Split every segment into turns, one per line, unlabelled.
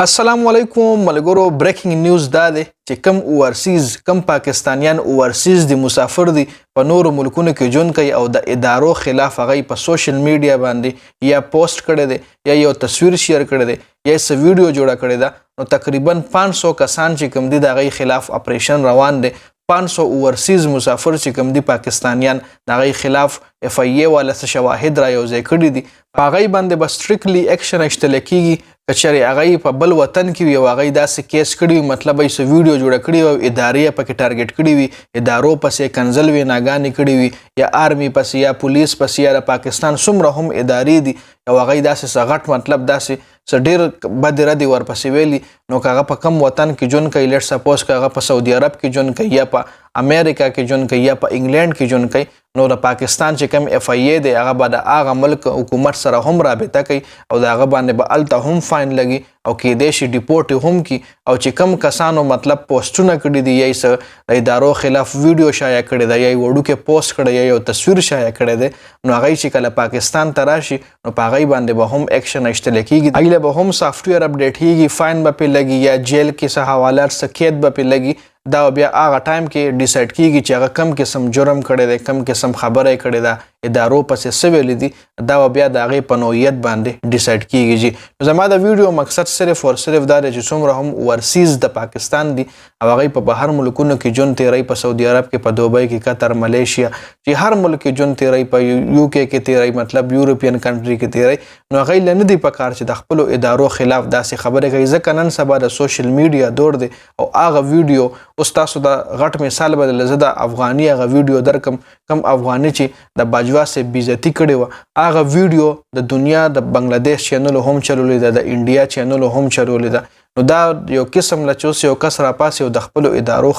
السلام علیکم ملګرو بریکینګ نیوز دا دی چې کم اورسیز کم پاکستانیان اورسیز د مسافر دي په نورو ملکونو کې ژوند کوي او د ادارو خلاف هغه په سوشل میډیا باندې یا پوسټ کړی دی یا یو تصویر شیر کړی دی یا څه ویډیو جوړه کړې ده نو تقریبا 500 کسان چې کم دي د هغې خلاف اپریشن روان دی 500 اورسیز مسافر چې کم دي پاکستانیان د هغې خلاف اف ای ای والا څه شواهد را یوځای کړي دي په هغې باندې به سټریکټلی اکشن اخیستلی کیږي که چېرې هغه په بل وطن کې وي او هغه داسې کیس کړي وي مطلب یې څه ویډیو جوړه کړې وي او ادارې یې پکې ټارګېټ کړي وي ادارو پسې کنځل ویناګانې کړي وي یا آرمي پسې یا پولیس پسې یا د پاکستان څومره هم ادارې دي او هغه داسې څه غټ مطلب داسې څه ډېر بدې ردې ورپسې ویلي نو که هغه په کم وطن کې ژوند کوي لیټ سپوز که هغه په سعودي عرب کې ژوند کوي یا په امریکا کې ژوند کوي یا په انګلینډ کې ژوند کوي نو د پاکستان چې کم اف ای ای دی هغه به د هغه ملک حکومت سره هم رابطه کوي او د هغه باندې به هلته هم فاین لګي او کیدای شي ډیپورټ هم کی او چې کم کسانو مطلب پوسټونه کړي دي یا څه د ادارو خلاف ویډیو شایع کړی دی یا وړوکې پوسټ کړی یا یو تصویر شایع کړی دی نو هغه چې کله پاکستان ته راشي نو په هغې باندې به هم اکشن اخیستلی کېږي هغې له به هم سافټویر اپډیټ کېږي فاین به پرې لګي یا جیل کې څه حوالات څه قید به پرې لګي دا بیا هغه ټایم کې ډیسایډ کېږي چې هغه کم قسم جرم کړی دی کم قسم خبره یې کړې ده ادارو پسې څه ویلي دي دا به بیا د هغې په نوعیت باندې ډیسایډ کېږي جي نو زما د ویډیو مقصد صرف او صرف دا دی چې څومره هم اورسیز د پاکستان دي او هغوی په بهر ملکونو کې ژوند تیروي په سعودي عرب کې په دوبۍ کې قطر ملیشیا چې هر ملک کې ژوند تیروي په یو کې تیروي مطلب یورپین کنټري کې تیروي نو هغوی له نه دي په کار چې د خپلو ادارو خلاف داسې خبرې کوي ځکه نن سبا د سوشل میډیا دور دی او هغه ویډیو اوس تاسو د غټ مثال به زه د افغاني هغه ویډیو درکم کم افغاني چې د باجوا صاحب بېعزتي کړې وه هغه ویډیو د دنیا د بنګلادیش چینلو هم چلولی ده د انډیا چینلو هم چلولی ده نو دا یو قسم له چې اوس یو کس راپاسې او د خپلو ادارو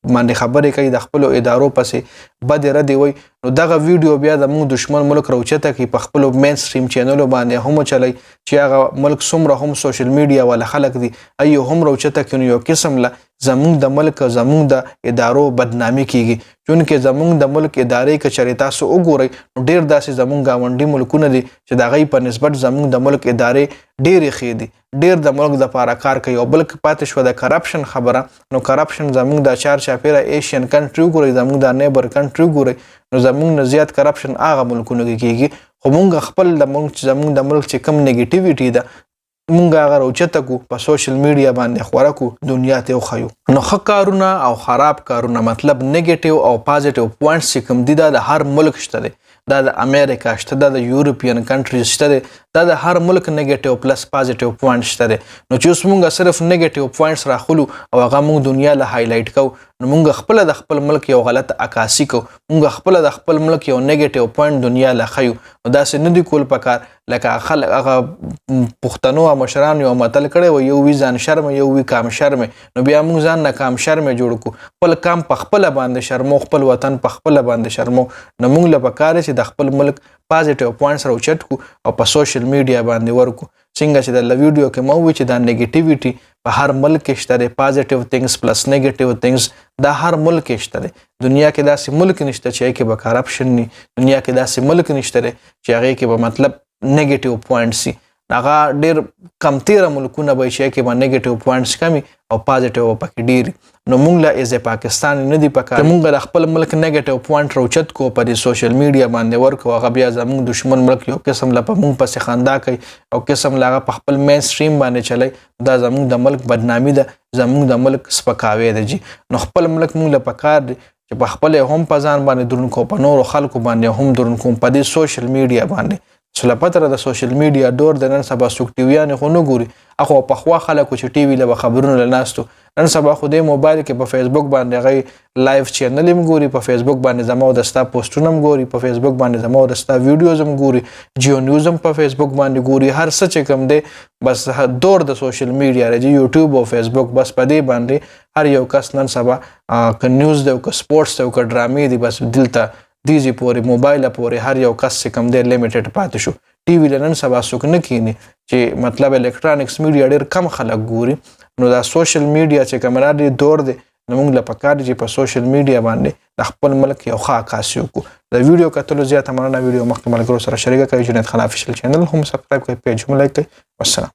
باندې خبرې کوي د خپلو ادارو پسې بدې ردې وایي نو دغه ویډیو بیا د موږ دشمن ملک راوچته کړي په خپلو مین سټریم چینلو باندې هم وچلی چې هغه ملک څومره هم سوشل میډیا والا خلک دي ایو هم راوچته کړي نو یو قسم له زمونږ د ملک زمونږ د ادارو بدنامي کیږي چونکې زمونږ د ملک ادارې که چېرې تاسو وګورئ نو ډېر داسې زمونږ ګاونډي ملکونه دي چې د هغوی په نسبت زمونږ د ملک ادارې ډېرې ښې دي ډېر د ملک دپاره کار کوي او بل پاتې شوه د کرپشن خبره نو کرپشن زمونږ د چار چاپېره ایشین کنټري وګورئ زمونږ د نیبر کنټري وګورئ نو زمونږ نه زیات کرپشن هغه ملکونو کې کېږي خو مونږ خپل زمونږ د ملک چې کم نیګیټیویټي ده مونږ هغه راوچته کړو په سوشل میډیا باندې خوره کړو دنیا ته وښیو نو ښه کارونه او خراب کارونه مطلب نیګیټیو او پازیټیو پوینټس چې کوم دي دا د هر ملک شته دی دا د امریکا شته دا د یورپین کنټریز شته دی دا د هر ملک نیګیټیو پلس پازیټیو پوینټ شته دی نو چې اوس مونږ صرف نیګیټیو پوینټس راخلو او هغه مونږ دنیا له هایلایټ کوو نو مونږ خپله د خپل ملک یو غلط عکاسي کوو مونږ خپله د خپل ملک یو نیګیټیو پوینټ دنیا له ښیو نو داسې نه دي کول پکار لکه خلک هغه پښتنو او مشرانو یو متل کړی و یو وي ځان شرمه یو وي کام شرمې نو بیا مونږ ځان نه کام شرمې جوړ کړو خپل کام په خپله باندې شرمو خپل وطن په خپله باندې شرمو نو مونږ له پکار چې د خپل ملک پازیټیو پوینټس راوچت کړو او په سوشل میډیا باندې ورکړو څنګه چې د ویډیو کې مو وی چې دا نیګیټیویټي په هر ملک کې شته دی پازیټیو تھنګز پلس نیګیټیو تھنګز دا هر ملک کې شته دی دنیا کې داسې ملک نشته چې هغې کې به کرپشن ني دنیا کې داسې ملک نشته دی چې هغې کې به مطلب نیګیټیو پوینټس وي هغه ډېر کمتیره ملکونه به چې هغې کې به نیګیټیو پوینټس کم وي او پازیټیو به پکې ډېر نو مونږ له ایز پاکستان نه دي پکار مونږ د خپل ملک نیګیټیو پوینټ راوچت کو په دې سوشل میډیا باندې ورکو هغه بیا زمونږ دشمن ملک یو قسم له په مونږ پسې خندا کوي او قسم له هغه په خپل مین سټریم باندې چلی دا زمونږ د ملک بدنامي ده زمونږ د ملک سپکاوی ده جي نو خپل ملک مونږ له پکار دی چې په خپل هم په ځان باندې دروند کو په نورو خلکو باندې هم دروند کوم په دې سوشل میډیا باندې څه له پته د سوشل میډیا دور د نن سبا څوک ټیویانې خو نه ګوري هغه پخوا خلکو چې ټي وي له به خبرونه له ناستو نن سبا خو دې موبایل کې په فیسبوک باندې هغوی لایف چینل هم ګوري په فیسبوک باندې زما او د ستا پوسټونه هم ګوري په فیسبوک باندې زما او د ستا ویډیوز هم ګوري جیو نیوز هم په فیسبوک باندې ګوري هر څه چې کوم دی بس دور د سوشل میډیا دی یوټیوب او فیسبوک بس په دې باندې هر یو کس نن سبا که نیوز دی او که سپورټس دی او که ډرامې دي بس دلته دیزې پورې موبایله پورې هر یو کس چې کوم دی لیمیټډ پاتې شو ټي وي له نن سبا څوک نه کیني چې مطلب الکترانکس میډیا ډېر کم خلک ګوري نو دا سوشل میډیا چې کوم را دور دی نو موږ له پکار دي چې په سوشل میډیا باندې د خپل ملک یو ښه عکاسي وکړو د ویډیو کتلو زیاته مننه ویډیو مخکې ملګرو سره شریکه کړئ جنید خان افیشل چینل هم سبسکرایب کړئ پیج هم لایک کړئ والسلام